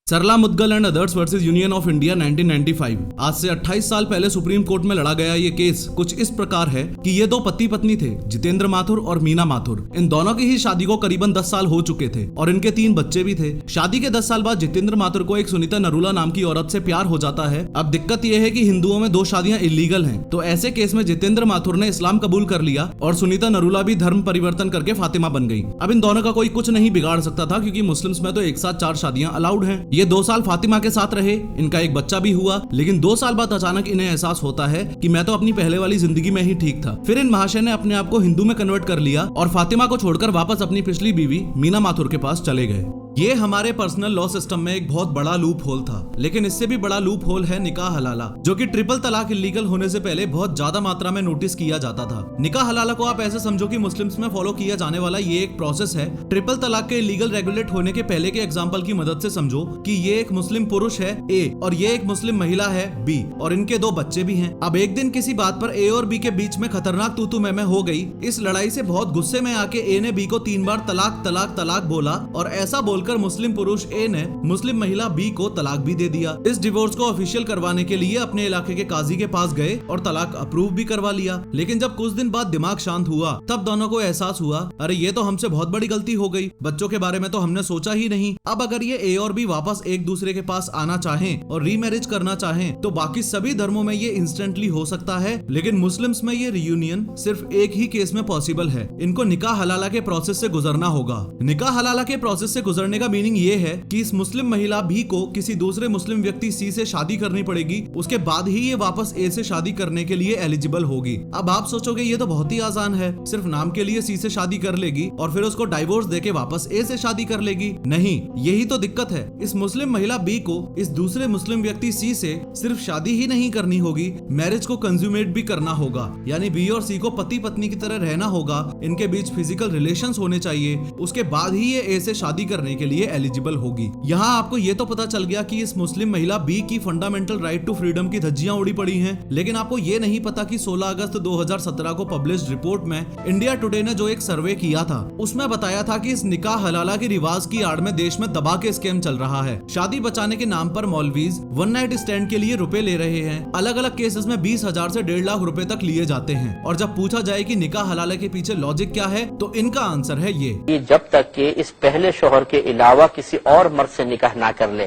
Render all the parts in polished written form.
Sarla Mudgal and others versus Union of India 1995। आज से 28 साल पहले सुप्रीम कोर्ट में लड़ा गया ये केस कुछ इस प्रकार है कि ये दो पति पत्नी थे, जितेंद्र माथुर और मीना माथुर। इन दोनों की ही शादी को करीबन 10 साल हो चुके थे और इनके 3 बच्चे भी थे। शादी के 10 साल बाद जितेंद्र माथुर को एक सुनीता नरूला नाम की औरत से प्यार हो जाता है। अब दिक्कत यह है कि हिंदुओं में 2 शादियां इलीगल हैं, तो ऐसे केस में जितेंद्र माथुर ने इस्लाम कबूल कर लिया और सुनीता नरूला भी धर्म परिवर्तन करके फातिमा बन गई। अब इन दोनों का कोई कुछ नहीं बिगाड़ सकता था, क्योंकि मुस्लिम्स में तो एक साथ 4 शादियां अलाउड हैं। ये 2 साल फातिमा के साथ रहे, इनका एक बच्चा भी हुआ, लेकिन 2 साल बाद अचानक इन्हें एहसास होता है कि मैं तो अपनी पहले वाली जिंदगी में ही ठीक था। फिर इन महाशय ने अपने आप को हिंदू में कन्वर्ट कर लिया और फातिमा को छोड़कर वापस अपनी पिछली बीवी मीना माथुर के पास चले गए। ये हमारे पर्सनल लॉ सिस्टम में एक बहुत बड़ा लूप होल था, लेकिन इससे भी बड़ा लूप होल है निकाह हलाला, जो कि ट्रिपल तलाक इलीगल होने से पहले बहुत ज्यादा मात्रा में नोटिस किया जाता था। निकाह हलाला को आप ऐसे समझो कि मुस्लिम्स में फॉलो किया जाने वाला ये एक प्रोसेस है। ट्रिपल तलाक के इलीगल रेगुलेट होने के पहले के एग्जाम्पल की मदद से समझो कि ये एक मुस्लिम पुरुष है ए और ये एक मुस्लिम महिला है बी और इनके 2 बच्चे भी हैं। अब एक दिन किसी बात पर ए और बी के बीच में खतरनाक तू मैं हो गई। इस लड़ाई से बहुत गुस्से में आके ए ने बी को 3 बार तलाक तलाक तलाक बोला और ऐसा बोलकर मुस्लिम पुरुष ए ने मुस्लिम महिला बी को तलाक भी दे दिया। इस डिवोर्स को ऑफिशियल करवाने के लिए अपने इलाके के काजी के पास गए और तलाक अप्रूव भी करवा लिया। लेकिन जब कुछ दिन बाद दिमाग शांत हुआ, तब दोनों को एहसास हुआ, अरे ये तो हमसे बहुत बड़ी गलती हो गई, बच्चों के बारे में तो हमने सोचा ही नहीं। अब अगर ये ए और बी वापस एक दूसरे के पास आना चाहें और रीमैरिज करना चाहें तो बाकी सभी धर्मों में ये इंस्टेंटली हो सकता है, लेकिन मुस्लिम्स में ये रियूनियन सिर्फ एक ही केस में पॉसिबल है। इनको निकाह हलाला के प्रोसेस से गुजरना होगा। निकाह हलाला के प्रोसेस से गुजरने का मीनिंग ये है कि इस मुस्लिम महिला बी को किसी दूसरे मुस्लिम व्यक्ति सी से शादी करनी पड़ेगी, उसके बाद ही ये वापस ए से शादी करने के लिए एलिजिबल होगी। अब आप सोचोगे ये तो बहुत ही आसान है, सिर्फ नाम के लिए सी से शादी कर लेगी और फिर उसको डाइवोर्स देके वापस ए से शादी कर लेगी। नहीं, यही तो दिक्कत है। इस मुस्लिम महिला बी को इस दूसरे मुस्लिम व्यक्ति सी से सिर्फ शादी ही नहीं करनी होगी, मैरिज को कंज्यूमेट भी करना होगा। यानी बी और सी को पति पत्नी की तरह रहना होगा, इनके बीच फिजिकल रिलेशंस होने चाहिए, उसके बाद ही ये ए से शादी करने के लिए एलिजिबल होगी। यहाँ आपको ये तो पता चल गया कि इस मुस्लिम महिला बी की फंडामेंटल राइट टू फ्रीडम की धज्जियां उड़ी पड़ी हैं, लेकिन आपको ये नहीं पता कि 16 अगस्त 2017 को पब्लिश्ड रिपोर्ट में इंडिया टुडे ने जो एक सर्वे किया था, उसमें बताया था कि इस निकाह हलाला के रिवाज की आड़ में देश में दबा के स्कैम चल रहा है। शादी बचाने के नाम पर मौलवीज वन नाइट स्टैंड के लिए रुपए ले रहे हैं। अलग अलग केसेस में 20,000 से 1.5 लाख रुपए तक लिए जाते हैं। और जब पूछा जाए कि निकाह हलाला के पीछे लॉजिक क्या है, तो इनका आंसर है ये जब तक कि इस पहले शोहर के अलावा किसी और मर्द से निकाह ना कर ले,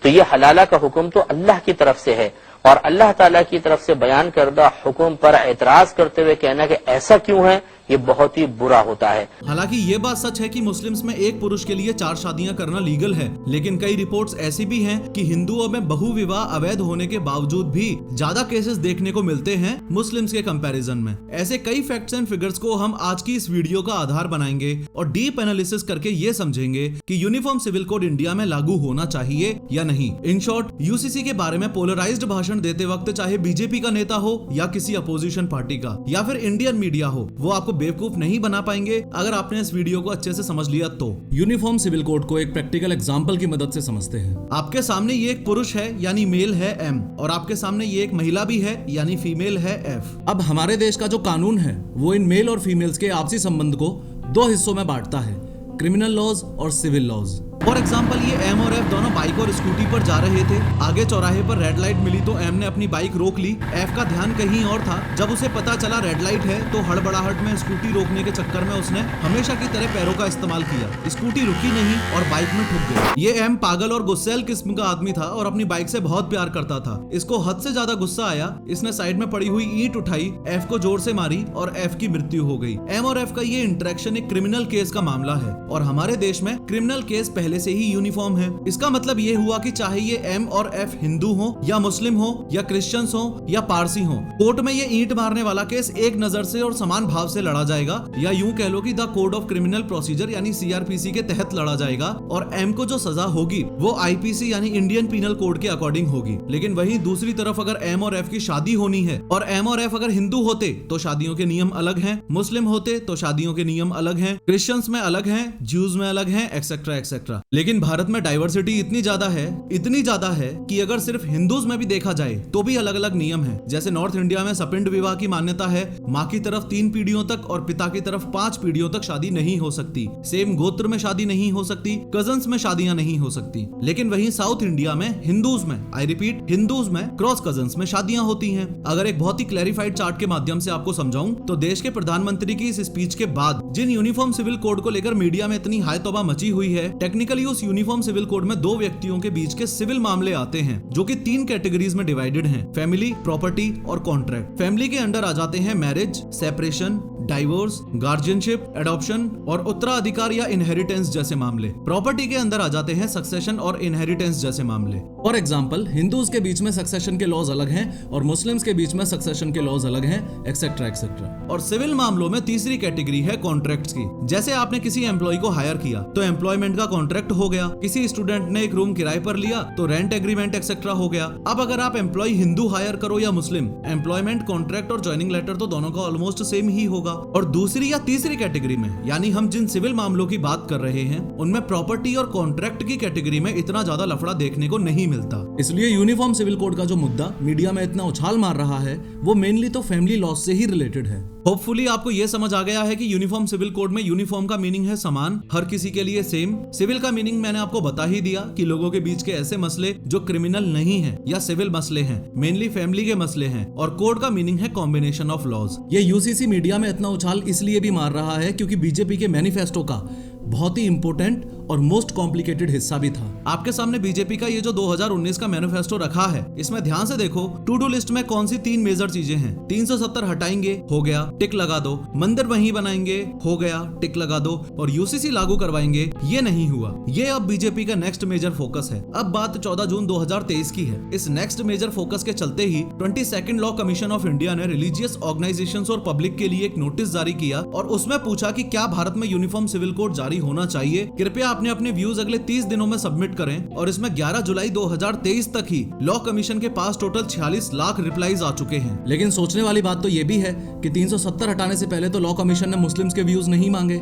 तो ये हलाला का हुक्म तो अल्लाह की तरफ से है और अल्लाह ताला की तरफ से बयान करदा हुक्म पर एतराज करते हुए कहना कि ऐसा क्यों है, ये बहुत ही बुरा होता है। हालांकि ये बात सच है कि मुस्लिम्स में एक पुरुष के लिए 4 शादियां करना लीगल है, लेकिन कई रिपोर्ट्स ऐसी भी हैं कि हिंदुओं में बहु विवाह अवैध होने के बावजूद भी ज्यादा केसेस देखने को मिलते हैं मुस्लिम्स के कंपैरिजन में। ऐसे कई फैक्ट्स एंड फिगर्स को हम आज की इस वीडियो का आधार बनाएंगे और डीप एनालिसिस करके ये समझेंगे कि यूनिफॉर्म सिविल कोड इंडिया में लागू होना चाहिए या नहीं। इन शॉर्ट, यूसीसी के बारे में पोलराइज्ड भाषण देते वक्त चाहे बीजेपी का नेता हो या किसी अपोजिशन पार्टी का या फिर इंडियन मीडिया हो, वो आपको बेवकूफ नहीं बना पाएंगे अगर आपने इस वीडियो को अच्छे से समझ लिया तो। यूनिफॉर्म सिविल कोड को एक प्रैक्टिकल एग्जांपल की मदद से समझते हैं। आपके सामने ये एक पुरुष है यानी मेल है एम और आपके सामने ये एक महिला भी है यानी फीमेल है एफ। अब हमारे देश का जो कानून है वो इन मेल और फीमेल्स के आपसी संबंध को 2 हिस्सों में बांटता है, क्रिमिनल लॉज और सिविल लॉज। फॉर एग्जाम्पल, ये एम और एफ दोनों बाइक और स्कूटी पर जा रहे थे। आगे चौराहे पर रेड लाइट मिली तो एम ने अपनी बाइक रोक ली। एफ का ध्यान कहीं और था। जब उसे पता चला रेड लाइट है तो हड़बड़ाहट में स्कूटी रोकने के चक्कर में उसने हमेशा की तरह पैरों का इस्तेमाल किया। स्कूटी रुकी नहीं और बाइक में ठुक गई। ये एम पागल और गुस्सैल किस्म का आदमी था और अपनी बाइक से बहुत प्यार करता था। इसको हद से ज्यादा गुस्सा आया। इसने साइड में पड़ी हुई ईंट उठाई, एफ को जोर से मारी और एफ की मृत्यु हो गई। एम और एफ का ये इंटरेक्शन एक क्रिमिनल केस का मामला है और हमारे देश में क्रिमिनल केस पहले से ही यूनिफॉर्म है। इसका मतलब ये हुआ कि चाहे ये एम और एफ हिंदू हो या मुस्लिम हो या क्रिश्चियंस हो या पारसी हो, कोर्ट में ये ईंट मारने वाला केस एक नजर से और समान भाव से लड़ा जाएगा, या यूं कह लो कि the code of criminal procedure यानी सीआरपीसी के तहत लड़ा जाएगा और एम को जो सजा होगी वो आईपीसी यानी इंडियन पीनल कोड के अकॉर्डिंग होगी। लेकिन वहीं दूसरी तरफ अगर एम और एफ की शादी होनी है और एम और एफ अगर हिंदू होते तो शादियों के नियम अलग हैं, मुस्लिम होते तो शादियों के नियम अलग हैं, क्रिश्चियंस में अलग हैं, ज्यूज में अलग हैं, एक्सेट्रा एक्सेट्रा। किया। लेकिन भारत में डाइवर्सिटी इतनी ज्यादा है कि अगर सिर्फ हिंदूज में भी देखा जाए तो भी अलग अलग नियम है। जैसे नॉर्थ इंडिया में सपिंड विवाह की मान्यता है, माँ की तरफ 3 पीढ़ियों तक और पिता की तरफ 5 पीढ़ियों तक शादी नहीं हो सकती, सेम गोत्र में शादी नहीं हो सकती, कजन्स में शादियां नहीं हो सकती। लेकिन वहीं साउथ इंडिया में हिंदूज में, आई रिपीट हिंदूज में क्रॉस कजन्स में शादियां होती हैं। अगर एक बहुत ही क्लैरिफाइड चार्ट के माध्यम से आपको समझाऊं तो देश के प्रधानमंत्री की इस स्पीच के बाद जिन यूनिफॉर्म सिविल कोड को लेकर मीडिया में इतनी हाय तौबा मची हुई है, टेक्निकली उस यूनिफॉर्म सिविल कोड में 2 व्यक्तियों के बीच के सिविल मामले आते हैं जो कि 3 कैटेगरीज में डिवाइडेड हैं, फैमिली, प्रॉपर्टी और कॉन्ट्रैक्ट। फैमिली के अंडर आ जाते हैं marriage, separation, divorce, guardianship, adoption और उत्तराधिकार या इनहेरिटेंस जैसे मामले। प्रॉपर्टी के अंदर आ जाते हैं सक्सेशन और इनहेरिटेंस जैसे मामले। फॉर एग्जांपल, हिंदूज के बीच में सक्सेशन के लॉज अलग हैं और मुस्लिम्स के बीच में सक्सेशन के लॉज अलग हैं, एक्सेट्रा एक्सेट्रा। और सिविल मामलों में तीसरी कैटेगरी है कॉन्ट्रैक्ट्स की। जैसे आपने किसी एम्प्लॉय को हायर किया तो एम्प्लॉयमेंट का कॉन्ट्रैक्ट हो गया, किसी स्टूडेंट ने एक रूम किराए पर लिया तो रेंट एग्रीमेंट एक्सेट्रा हो गया। अब अगर आप एम्प्लॉय हिंदू हायर करो या मुस्लिम, एम्प्लॉयमेंट कॉन्ट्रैक्ट और ज्वाइनिंग लेटर तो दोनों का ऑलमोस्ट सेम ही होगा। और दूसरी या तीसरी कैटेगरी में, यानी हम जिन सिविल मामलों की बात कर रहे हैं, उनमें प्रॉपर्टी और कॉन्ट्रैक्ट की कैटेगरी में इतना ज्यादा लफड़ा देखने को नहीं मिलता। इसलिए यूनिफॉर्म सिविल कोड का जो मुद्दा मीडिया में इतना उछाल मार रहा है वो मेनली तो फैमिली लॉ से ही रिलेटेड है। होपफुली आपको ये समझ आ गया है कि यूनिफॉर्म सिविल कोड में यूनिफॉर्म का मीनिंग है समान, हर किसी के लिए सेम। सिविल का मीनिंग मैंने आपको बता ही दिया कि लोगों के बीच के ऐसे मसले जो क्रिमिनल नहीं हैं या सिविल मसले हैं, मेनली फैमिली के मसले हैं। और कोड का मीनिंग है कॉम्बिनेशन ऑफ लॉज। ये यूसीसी मीडिया में इतना उछाल इसलिए भी मार रहा है क्योंकि बीजेपी के मैनिफेस्टो का बहुत ही इंपॉर्टेंट और मोस्ट कॉम्प्लिकेटेड हिस्सा भी था। आपके सामने बीजेपी का ये जो 2019 का मैनिफेस्टो रखा है, इसमें ध्यान से देखो टू डू लिस्ट में कौन सी 3 मेजर चीजें हैं। 370 हटाएंगे, हो गया, टिक लगा दो। मंदिर वहीं बनाएंगे, हो गया, टिक लगा दो। और यूसीसी लागू करवाएंगे, ये नहीं हुआ। ये अब बीजेपी का नेक्स्ट मेजर फोकस है। अब बात 14 जून 2023 की है। इस नेक्स्ट मेजर फोकस के चलते ही 22nd law commission of India ने रिलीजियस ऑर्गेनाइजेशंस और पब्लिक के लिए एक नोटिस जारी किया और उसमें पूछा कि क्या भारत में यूनिफॉर्म सिविल कोड जारी होना चाहिए। कृपया अपने व्यूज अगले 30 दिनों में सबमिट करें। और इसमें 11 जुलाई 2023 तक ही लॉ कमीशन के पास टोटल 46 लाख रिप्लाईज आ चुके हैं। लेकिन सोचने वाली बात तो ये भी है कि 370 हटाने से पहले तो लॉ कमीशन ने मुस्लिम्स के व्यूज नहीं मांगे,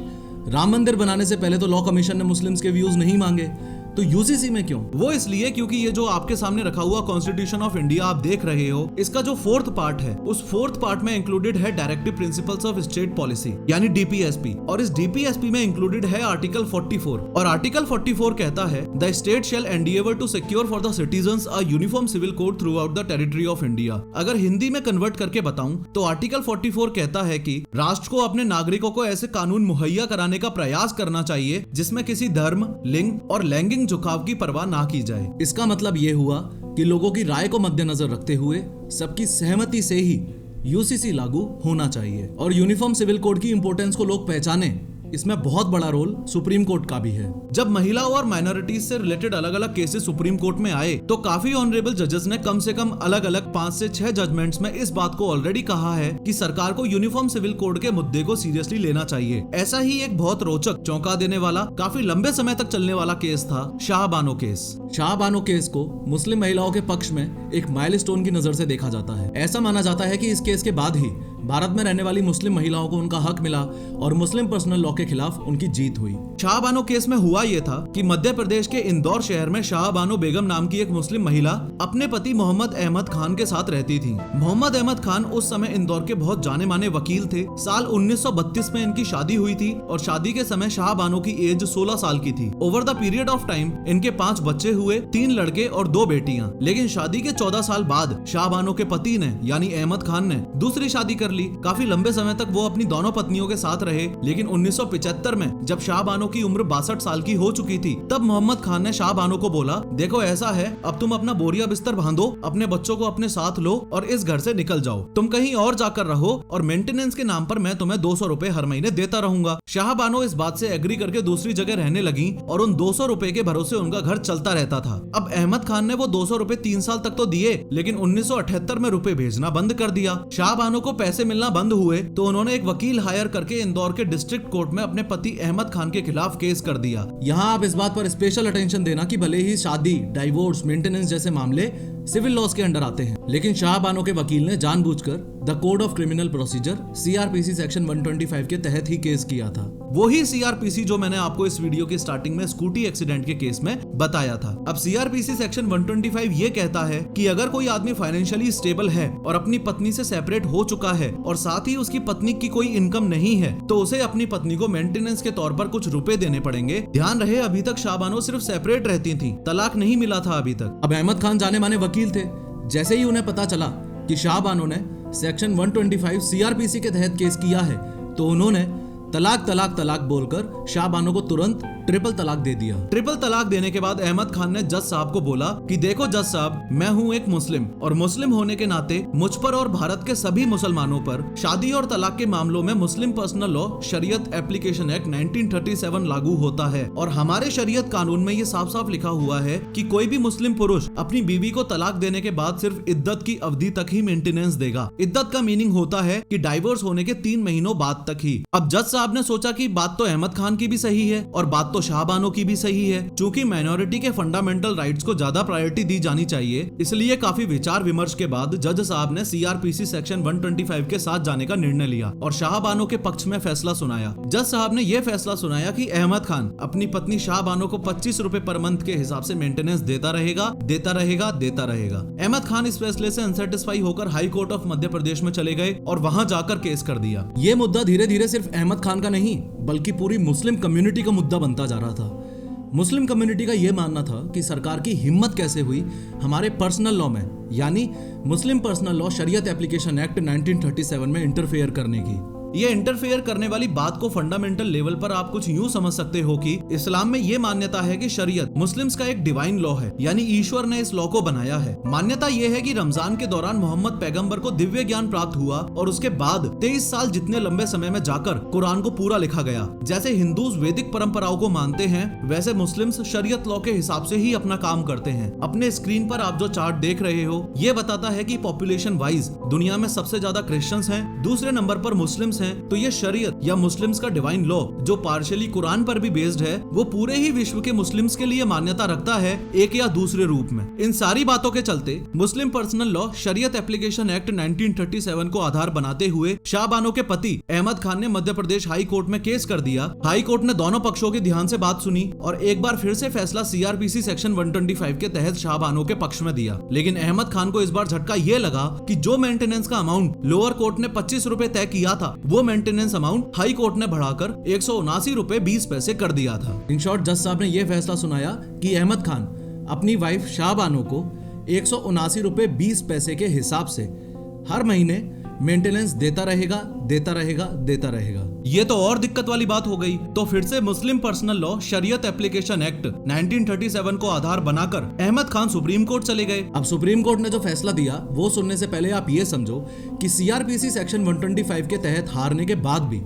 राम मंदिर बनाने से पहले तो लॉ कमीशन ने मुस्लिम्स के व्यूज नहीं मांगे, तो यूसीसी में क्यों? वो इसलिए क्योंकि ये जो आपके सामने रखा हुआ कॉन्स्टिट्यूशन ऑफ इंडिया आप देख रहे हो, इसका जो 4th पार्ट है, उस 4th पार्ट में इंक्लूडेड है directive principles of state policy यानी डीपीएसपी। और इस डीपीएसपी में इंक्लूडेड है आर्टिकल 44। और आर्टिकल 44 कहता है the state shall endeavour to secure for the citizens a uniform civil code throughout the territory of India. अगर हिंदी में कन्वर्ट करके बताऊं तो आर्टिकल 44 कहता है कि राष्ट्र को अपने नागरिकों को ऐसे कानून मुहैया कराने का प्रयास करना चाहिए जिसमें किसी धर्म, लिंग और लैंगिक झुकाव की परवाह ना की जाए। इसका मतलब ये हुआ कि लोगों की राय को मद्देनजर रखते हुए सबकी सहमति से ही यूसीसी लागू होना चाहिए। और यूनिफॉर्म सिविल कोड की इंपॉर्टेंस को लोग पहचाने, इसमें बहुत बड़ा रोल सुप्रीम कोर्ट का भी है। जब महिलाओं और माइनॉरिटीज से रिलेटेड अलग अलग केसेस सुप्रीम कोर्ट में आए तो काफी ऑनरेबल जजेस ने कम से कम अलग अलग 5 से 6 जजमेंट्स में इस बात को ऑलरेडी कहा है कि सरकार को यूनिफॉर्म सिविल कोड के मुद्दे को सीरियसली लेना चाहिए। ऐसा ही एक बहुत रोचक, चौंका देने वाला, काफी लंबे समय तक चलने वाला केस था शाहबानो केस। शाहबानो केस को मुस्लिम महिलाओं के पक्ष में एक माइलस्टोन की नजर से देखा जाता है। ऐसा माना जाता है कि इस केस के बाद ही भारत में रहने वाली मुस्लिम महिलाओं को उनका हक मिला और मुस्लिम पर्सनल लॉ के खिलाफ उनकी जीत हुई। शाहबानो केस में हुआ यह था कि मध्य प्रदेश के इंदौर शहर में शाहबानो बेगम नाम की एक मुस्लिम महिला अपने पति मोहम्मद अहमद खान के साथ रहती थी। मोहम्मद अहमद खान उस समय इंदौर के बहुत जाने माने वकील थे। साल 1932 में इनकी शादी हुई थी और शादी के समय शाहबानो की एज 16 साल की थी। Over the period of time इनके 5 बच्चे हुए, 3 लड़के और 2 बेटियां। लेकिन शादी के 14 साल बाद शाहबानो के पति ने यानी अहमद खान ने दूसरी शादी कर ली। काफी लंबे समय तक वो अपनी दोनों पत्नियों के साथ रहे। लेकिन 1975 में जब शाहबानो की उम्र 62 साल की हो चुकी थी, तब मोहम्मद खान ने शाहबानो को बोला, देखो ऐसा है, अब तुम अपना बोरिया बिस्तर बांधो, अपने बच्चों को अपने साथ लो और इस घर से निकल जाओ। तुम कहीं और जाकर रहो और मेंटेनेंस के नाम पर मैं तुम्हें 200 रुपए हर महीने देता रहूंगा। शाहबानो इस बात से एग्री करके दूसरी जगह रहने लगी और उन 200 रुपए के भरोसे उनका घर चलता रहता था। अब अहमद खान ने वो 200 रुपए 3 साल तक तो दिए, लेकिन 1978 में रुपए भेजना बंद कर दिया। शाहबानो को पैसे मिलना बंद हुए तो उन्होंने एक वकील हायर करके इंदौर के डिस्ट्रिक्ट कोर्ट में अपने पति अहमद खान के खिलाफ केस कर दिया। यहाँ आप इस बात पर स्पेशल अटेंशन देना कि भले ही शादी, डाइवोर्स, मेंटेनेंस जैसे मामले सिविल लॉज के अंडर आते हैं, लेकिन शाहबानो के वकील ने जानबूझकर the code of criminal procedure CRPC section 125 के तहत ही केस किया था। वही सीआरपीसी जो मैंने आपको इस वीडियो की स्टार्टिंग में स्कूटी एक्सीडेंट के केस में बताया था। अब सीआरपीसी सेक्शन 125 ये कहता है कि अगर कोई आदमी फाइनेंशियली स्टेबल है और अपनी पत्नी से सेपरेट हो चुका है और साथ ही उसकी पत्नी की कोई इनकम नहीं है तो उसे अपनी पत्नी को मेंटेनेंस के तौर पर कुछ रुपए देने पड़ेंगे। ध्यान रहे अभी तक शाहबानो सिर्फ सेपरेट रहती थी, तलाक नहीं मिला था अभी तक। अब अहमद खान जाने माने वकील थे, जैसे ही उन्हें पता चला कि शाहबानो ने सेक्शन 125 सीआरपीसी के तहत केस किया है तो उन्होंने तलाक तलाक तलाक बोलकर शाहबानो को तुरंत ट्रिपल तलाक दे दिया। ट्रिपल तलाक देने के बाद अहमद खान ने जज साहब को बोला कि देखो जज साहब, मैं हूँ एक मुस्लिम और मुस्लिम होने के नाते मुझ पर और भारत के सभी मुसलमानों पर शादी और तलाक के मामलों में मुस्लिम पर्सनल लॉ शरीयत एप्लीकेशन एक्ट 1937 लागू होता है और हमारे शरीयत कानून में ये साफ साफ लिखा हुआ है कि कोई भी मुस्लिम पुरुष अपनी बीवी को तलाक देने के बाद सिर्फ इद्दत की अवधि तक ही मेंटेनेंस देगा। इद्दत का मीनिंग होता है कि डाइवोर्स होने के 3 महीनों बाद तक ही। अब जज साहब ने सोचा कि बात तो अहमद खान की भी सही है और बात तो शाहबानो की भी सही है। चूंकि माइनॉरिटी के फंडामेंटल राइट्स को ज्यादा प्रायोरिटी दी जानी चाहिए, इसलिए काफी विचार विमर्श के बाद जज साहब ने सीआरपीसी सेक्शन 125 के साथ जाने का निर्णय लिया और शाहबानो के पक्ष में फैसला सुनाया। जज साहब ने यह फैसला सुनाया कि अहमद खान अपनी पत्नी शाहबानो को 25 रुपए पर मंथ के हिसाब से मेंटेनेंस देता रहेगा, देता रहेगा, देता रहेगा। अहमद खान इस फैसले से अनसेटिस्फाई होकर high court of Madhya Pradesh में चले गए और वहां जाकर केस कर दिया। ये मुद्दा धीरे धीरे सिर्फ अहमद खान का नहीं बल्कि पूरी मुस्लिम कम्युनिटी का मुद्दा बनता जा रहा था। मुस्लिम कम्युनिटी का यह मानना था कि सरकार की हिम्मत कैसे हुई हमारे पर्सनल लॉ में, यानी मुस्लिम पर्सनल लॉ शरीयत एप्लीकेशन एक्ट 1937 में इंटरफेयर करने की। ये इंटरफेयर करने वाली बात को फंडामेंटल लेवल पर आप कुछ यूं समझ सकते हो कि इस्लाम में ये मान्यता है कि शरीयत मुस्लिम्स का एक डिवाइन लॉ है, यानी ईश्वर ने इस लॉ को बनाया है। मान्यता ये है कि रमजान के दौरान मोहम्मद पैगंबर को दिव्य ज्ञान प्राप्त हुआ और उसके बाद 23 साल जितने लंबे समय में जाकर कुरान को पूरा लिखा गया। जैसे हिंदूज वैदिक परंपराओं को मानते हैं, वैसे मुस्लिम्स शरीयत लॉ के हिसाब से ही अपना काम करते हैं। अपने स्क्रीन पर आप जो चार्ट देख रहे हो ये बताता है कि पॉपुलेशन वाइज दुनिया में सबसे ज्यादा क्रिश्चियंस हैं, दूसरे नंबर पर मुस्लिम्स हैं। तो ये शरीयत या मुस्लिम्स का डिवाइन लॉ जो पार्शियली कुरान पर भी बेस्ड है, वो पूरे ही विश्व के मुस्लिम्स के लिए मान्यता रखता है एक या दूसरे रूप में। इन सारी बातों के चलते मुस्लिम पर्सनल लॉ शरीयत एप्लीकेशन एक्ट 1937 को आधार बनाते हुए शाहबानो के पति अहमद खान ने मध्य प्रदेश हाई कोर्ट में केस कर दिया। हाई कोर्ट ने दोनों पक्षों के ध्यान से बात सुनी और एक बार फिर से फैसला सीआरपीसी सेक्शन 125 के तहत शाहबानो के पक्ष में दिया। लेकिन अहमद खान को इस बार झटका ये लगा कि जो मेंटेनेंस का अमाउंट लोअर कोर्ट ने 25 रुपए तय किया था, वो मेंटेनेंस अमाउंट हाई कोर्ट ने बढ़ाकर 179 रुपए 20 पैसे कर दिया था। इन शॉर्ट जज साहब ने यह फैसला सुनाया कि अहमद खान अपनी वाइफ शाहबानो को 179 रुपए 20 पैसे के हिसाब से हर महीने मेंटेनेंस देता रहेगा, देता रहेगा, देता रहेगा। ये तो और दिक्कत वाली बात हो गई। तो फिर से मुस्लिम पर्सनल लॉ शरीयत एप्लीकेशन एक्ट 1937 को आधार बनाकर अहमद खान सुप्रीम कोर्ट चले गए। अब सुप्रीम कोर्ट ने जो फैसला दिया वो सुनने से पहले आप ये समझो कि सीआरपीसी सेक्शन 125 के तहत हारने के बाद भी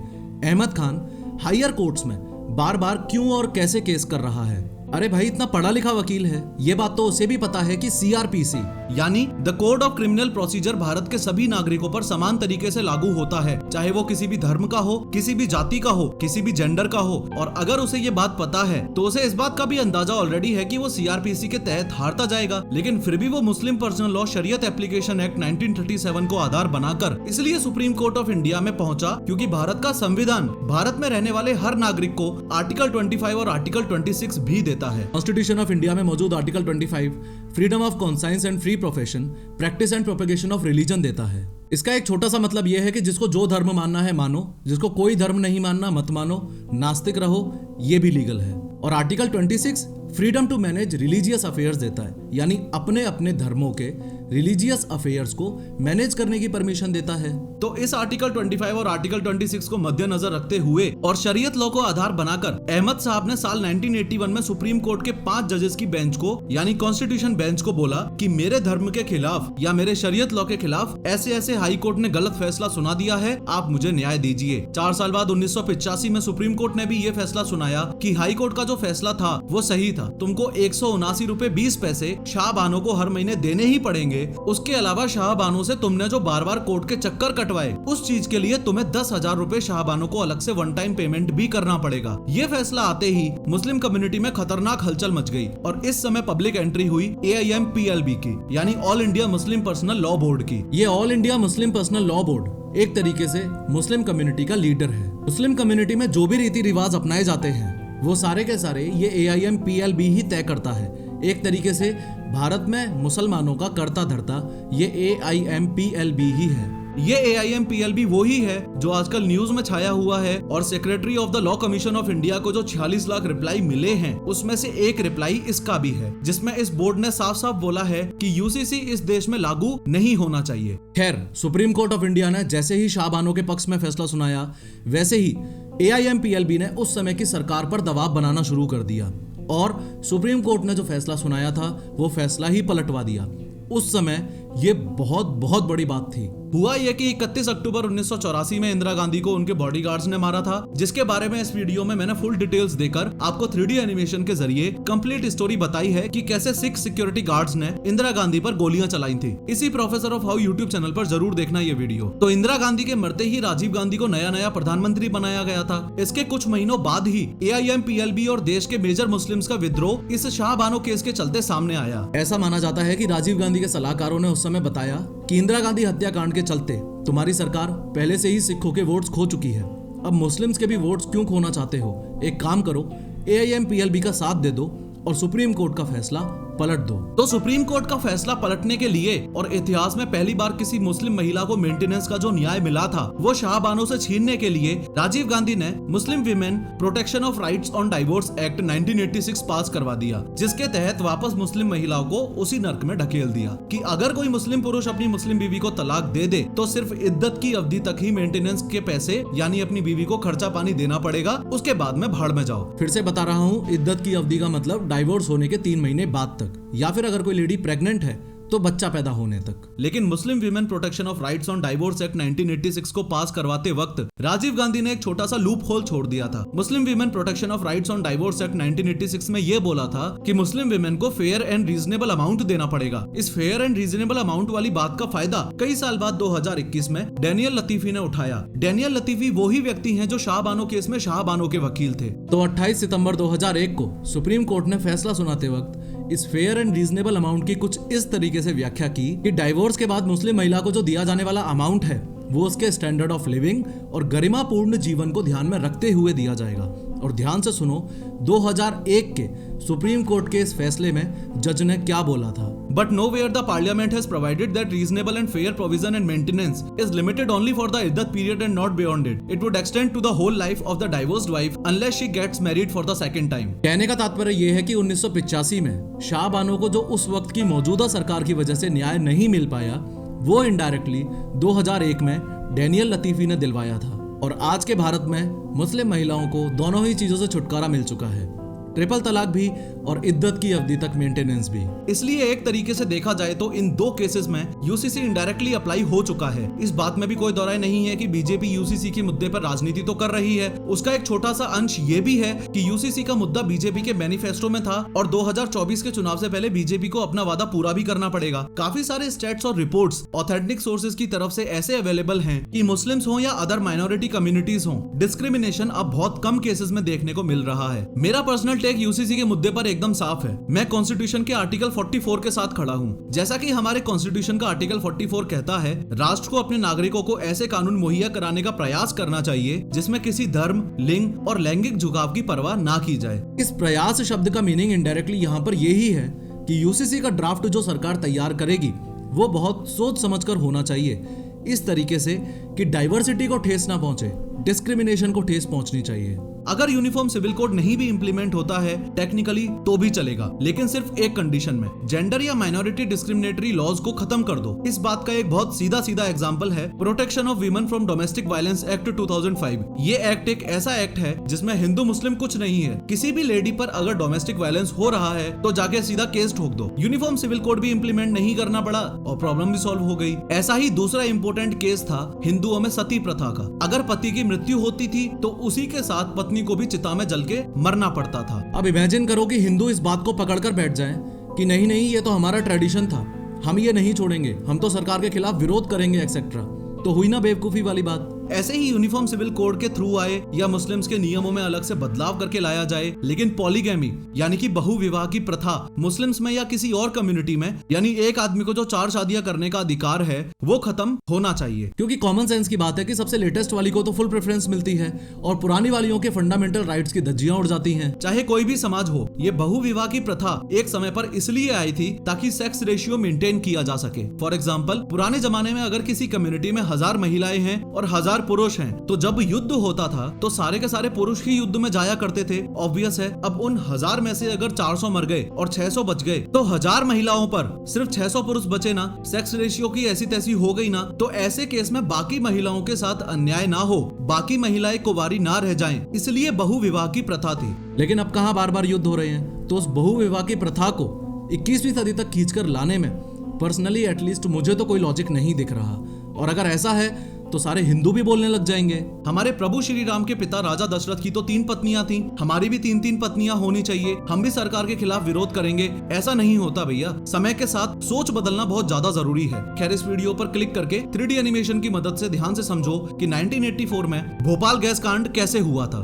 अहमद खान हायर कोर्ट्स में बार बार क्यों और कैसे केस कर रहा है। अरे भाई, इतना पढ़ा लिखा वकील है, ये बात तो उसे भी पता है कि सीआरपीसी यानी the code of criminal procedure Bharat के सभी नागरिकों पर समान तरीके से लागू होता है, चाहे वो किसी भी धर्म का हो, किसी भी जाति का हो, किसी भी जेंडर का हो। और अगर उसे ये बात पता है तो उसे इस बात का भी अंदाजा ऑलरेडी है कि वो सीआरपीसी के तहत हारता जाएगा, लेकिन फिर भी वो मुस्लिम पर्सनल लॉ शरीयत एप्लीकेशन एक्ट 1937 को आधार बनाकर इसलिए सुप्रीम कोर्ट ऑफ इंडिया में पहुंचा क्योंकि भारत का संविधान भारत में रहने वाले हर नागरिक को आर्टिकल 25 और आर्टिकल 26 भी देता है। कॉन्स्टिट्यूशन ऑफ इंडिया में मौजूद article 25 freedom of conscience and free profession, practice and propagation of religion देता है। इसका एक छोटा सा मतलब यह है कि जिसको जो धर्म मानना है मानो, जिसको कोई धर्म नहीं मानना मत मानो, नास्तिक रहो, ये भी लीगल है। और article 26 freedom to manage religious affairs देता है, यानी अपने अपने धर्मों के रिलीजियस अफेयर्स को मैनेज करने की परमिशन देता है। तो इस आर्टिकल 25 और आर्टिकल 26 को मद्देनजर रखते हुए और शरीयत लॉ को आधार बनाकर अहमद साहब ने साल 1981 में सुप्रीम कोर्ट के 5 जजेस की बेंच को यानी कॉन्स्टिट्यूशन बेंच को बोला कि मेरे धर्म के खिलाफ या मेरे शरीयत लॉ के खिलाफ ऐसे ऐसे हाई कोर्ट ने गलत फैसला सुना दिया है, आप मुझे न्याय दीजिए। 4 साल बाद 1985 में सुप्रीम कोर्ट ने भी ये फैसला सुनाया कि हाई कोर्ट का जो फैसला था वो सही था, तुमको 179 रुपए 20 पैसे शाहबानो को हर महीने देने ही पड़ेंगे। उसके अलावा शाहबानो से तुमने जो बार बार कोर्ट के चक्कर कटवाए उस चीज के लिए तुम्हें 10,000 रुपए शाहबानो को अलग से वन टाइम पेमेंट भी करना पड़ेगा। ये फैसला आते ही मुस्लिम कम्युनिटी में खतरनाक हलचल मच गई और इस समय पब्लिक एंट्री हुई AIMPLB की यानी all India Muslim personal law board की। ये all India Muslim personal law board एक तरीके से मुस्लिम कम्युनिटी का लीडर है। मुस्लिम कम्युनिटी में जो भी रीति रिवाज अपनाए जाते हैं वो सारे के सारे ये AIMPLB ही तय करता है। एक तरीके से भारत में मुसलमानों का कर्ता धर्ता ये AIMPLB ही है। ये AIMPLB वो ही है जो आजकल न्यूज में छाया हुआ है और secretary of the law commission of India को जो 46 लाख रिप्लाई मिले हैं उसमें से एक रिप्लाई इसका भी है, जिसमें इस बोर्ड ने साफ साफ बोला है कि UCC इस देश में लागू नहीं होना चाहिए। खैर, सुप्रीम कोर्ट ऑफ इंडिया ने जैसे ही शाह बानो के पक्ष में फैसला सुनाया वैसे ही AIMPLB ने उस समय की सरकार पर दबाव बनाना शुरू कर दिया और सुप्रीम कोर्ट ने जो फैसला सुनाया था वो फैसला ही पलटवा दिया। उस समय ये बहुत बड़ी बात थी। हुआ यह कि 31 अक्टूबर 1984 में इंदिरा गांधी को उनके बॉडीगार्ड्स ने मारा था, जिसके बारे में इस वीडियो में मैंने फुल डिटेल्स देकर आपको 3D एनिमेशन के जरिए कंप्लीट स्टोरी बताई है कि कैसे सिख सिक्योरिटी गार्ड्स ने इंदिरा गांधी पर गोलियां चलाई थी। इसी professor of how YouTube channel पर जरूर देखना ये वीडियो। तो इंदिरा गांधी के मरते ही राजीव गांधी को नया प्रधानमंत्री बनाया गया था। इसके कुछ महीनों बाद ही AIMPLB और देश के मेजर मुस्लिम्स का विद्रोह इस शाह बानो केस के चलते सामने आया। ऐसा माना जाता है कि राजीव गांधी के सलाहकारों ने उस समय बताया कि इंदिरा गांधी हत्याकांड के चलते तुम्हारी सरकार पहले से ही सिखों के वोट्स खो चुकी है, अब मुस्लिम्स के भी वोट्स क्यों खोना चाहते हो? एक काम करो, AIMPLB का साथ दे दो और सुप्रीम कोर्ट का फैसला पलट दो। तो सुप्रीम कोर्ट का फैसला पलटने के लिए और इतिहास में पहली बार किसी मुस्लिम महिला को मेंटेनेंस का जो न्याय मिला था वो शाह बानो से छीनने के लिए राजीव गांधी ने Muslim women protection of rights on divorce act 1986 पास करवा दिया, जिसके तहत वापस मुस्लिम महिलाओं को उसी नर्क में ढकेल दिया कि अगर कोई मुस्लिम पुरुष अपनी मुस्लिम बीवी को तलाक दे दे तो सिर्फ इद्दत की अवधि तक ही मेंटेनेंस के पैसे यानी अपनी बीवी को खर्चा पानी देना पड़ेगा, उसके बाद में भाड़ में जाओ। फिर से बता रहा हूँ, इद्दत की अवधि का मतलब डाइवोर्स होने के 3 महीने बाद तक, या फिर अगर कोई लेडी प्रेग्नेंट है तो बच्चा पैदा होने तक। लेकिन Muslim women protection of rights on divorce act 1986 को पास करवाते वक्त राजीव गांधी ने एक छोटा सा लूप होल छोड़ दिया था। Muslim women protection of rights on divorce act 1986 में ये बोला था कि मुस्लिम विमेन को फेयर एंड रीजनेबल अमाउंट देना पड़ेगा। इस फेयर एंड रीजनेबल अमाउंट वाली बात का फायदा कई साल बाद 2021 में डैनियल लतीफी ने उठाया। डैनियल लतीफी वो ही व्यक्ति हैं जो शाह बानो केस में शाह बानो के वकील थे। तो 28 सितंबर 2001 को सुप्रीम कोर्ट ने फैसला सुनाते वक्त इस फेयर एंड रीजनेबल अमाउंट की कुछ इस तरीके से व्याख्या की कि डाइवोर्स के बाद मुस्लिम महिला को जो दिया जाने वाला अमाउंट है वो उसके स्टैंडर्ड ऑफ लिविंग और गरिमापूर्ण जीवन को ध्यान में रखते हुए दिया जाएगा। और ध्यान से सुनो, 2001 के सुप्रीम कोर्ट के इस फैसले में जज ने क्या बोला था। But nowhere the parliament has provided that reasonable and fair provision and maintenance is limited only for the iddat period and not beyond it. It would extend to the whole life of the divorced wife unless she gets married for the second time. कहने का तात्पर्य ये है कि 1985 में शाह बानो को जो उस वक्त की मौजूदा सरकार की वजह से न्याय नहीं मिल पाया वो इनडायरेक्टली 2001 में डैनियल लतीफी ने दिलवाया था। और आज के भारत में मुस्लिम महिलाओं को दोनों ही चीजों से छुटकारा मिल चुका है, ट्रिपल तलाक भी और इद्दत की अवधि तक मेंटेनेंस भी। इसलिए एक तरीके से देखा जाए तो इन 2 केसेस में UCC इनडायरेक्टली अप्लाई हो चुका है। इस बात में भी कोई दौराय नहीं है कि बीजेपी UCC के मुद्दे पर राजनीति तो कर रही है। उसका एक छोटा सा अंश ये भी है कि UCC का मुद्दा बीजेपी के मैनिफेस्टो में था और 2024 के चुनाव से पहले बीजेपी को अपना वादा पूरा भी करना पड़ेगा। काफी सारे स्टेट्स और रिपोर्ट्स ऑथेंटिक सोर्सेज की तरफ से ऐसे अवेलेबल हैं कि मुस्लिम्स हो या अदर माइनॉरिटी कम्युनिटीज हो, डिस्क्रिमिनेशन अब बहुत कम केसेस में देखने को मिल रहा है। मेरा पर्सनल टेक UCC के मुद्दे पर एकदम साफ है। मैं कॉन्स्टिट्यूशन के आर्टिकल 44 के साथ खड़ा हूँ। जैसा कि हमारे कॉन्स्टिट्यूशन का आर्टिकल 44 कहता है, राष्ट्र को अपने नागरिकों को ऐसे कानून मुहैया कराने का प्रयास करना चाहिए जिसमें किसी धर्म, लिंग और लैंगिक झुकाव की परवाह ना की जाए। इस प्रयास शब्द का मीनिंग इनडायरेक्टली यहाँ पर यही है कि UCC का ड्राफ्ट जो सरकार तैयार करेगी वो बहुत सोच समझकर होना चाहिए, इस तरीके से कि डाइवर्सिटी को ठेस ना पहुंचे, डिस्क्रिमिनेशन को ठेस पहुंचनी चाहिए। अगर यूनिफॉर्म सिविल कोड नहीं भी इंप्लीमेंट होता है टेक्निकली तो भी चलेगा, लेकिन सिर्फ एक कंडीशन में, जेंडर या माइनॉरिटी डिस्क्रिमिनेटरी लॉज को खत्म कर दो। इस बात का एक बहुत सीधा सीधा एग्जांपल है protection of women from domestic violence act 2005। ये एक्ट एक ऐसा एक्ट है जिसमें हिंदू मुस्लिम कुछ नहीं है। किसी भी लेडी पर अगर डोमेस्टिक वायलेंस हो रहा है तो जाके सीधा केस ठोक दो। यूनिफॉर्म सिविल कोड भी इंप्लीमेंट नहीं करना पड़ा और प्रॉब्लम भी सॉल्व हो गई। ऐसा ही दूसरा इंपॉर्टेंट केस था हिंदुओं में सती प्रथा का। अगर पति की मृत्यु होती थी तो उसी के साथ पत्नी को भी चिता में जल के मरना पड़ता था। अब इमेजिन करो कि हिंदू इस बात को पकड़कर बैठ जाएं कि नहीं नहीं ये तो हमारा ट्रेडिशन था, हम ये नहीं छोड़ेंगे, हम तो सरकार के खिलाफ विरोध करेंगे एक्सेट्रा। तो हुई ना बेवकूफी वाली बात। ऐसे ही यूनिफॉर्म सिविल कोड के थ्रू आए या मुस्लिम्स के नियमों में अलग से बदलाव करके लाया जाए, लेकिन पॉलीगैमी यानी कि बहुविवाह की प्रथा मुस्लिम्स में या किसी और कम्युनिटी में, यानी एक आदमी को जो 4 शादियां करने का अधिकार है, वो खत्म होना चाहिए। क्योंकि कॉमन सेंस की बात है कि सबसे लेटेस्ट वाली को तो फुल प्रेफरेंस मिलती है और पुरानी वालियों के फंडामेंटल राइट्स की धज्जियां उड़ जाती हैं। चाहे कोई भी समाज हो, ये बहुविवाह की प्रथा एक समय पर इसलिए आई थी ताकि सेक्स रेशियो मेंटेन किया जा सके। फॉर एग्जांपल, पुराने जमाने में अगर किसी कम्युनिटी में 1000 महिलाएं हैं और 1000 पुरुष हैं, तो जब युद्ध होता था तो सारे के सारे पुरुष ही युद्ध में जाया करते थे। ऑब्वियस है, अब उन 1000 में से अगर 400 मर गए और 600 बच गए, तो 1000 महिलाओं पर सिर्फ 600 पुरुष बचे ना, सेक्स रेशियो की ऐसी तैसी हो गई ना, तो ऐसे केस में बाकी महिलाओं के साथ अन्याय ना हो, बाकी महिलाएं कुंवारी ना रह जाएं, इसलिए बहुविवाह की प्रथा थी। लेकिन अब कहां बार बार युद्ध हो रहे हैं, तो उस बहुविवाह की प्रथा को 21वीं सदी तक खींचकर लाने में पर्सनली एटलीस्ट मुझे तो कोई लॉजिक नहीं दिख रहा। और अगर ऐसा है तो सारे हिंदू भी बोलने लग जाएंगे, हमारे प्रभु श्री राम के पिता राजा दशरथ की तो 3 पत्नियां थीं, हमारी भी 3-3 पत्नियां होनी चाहिए, हम भी सरकार के खिलाफ विरोध करेंगे। ऐसा नहीं होता भैया, समय के साथ सोच बदलना बहुत ज्यादा जरूरी है। खैर, इस वीडियो पर क्लिक करके 3D एनिमेशन की मदद से ध्यान से समझो कि 1984 में भोपाल गैस कांड कैसे हुआ था।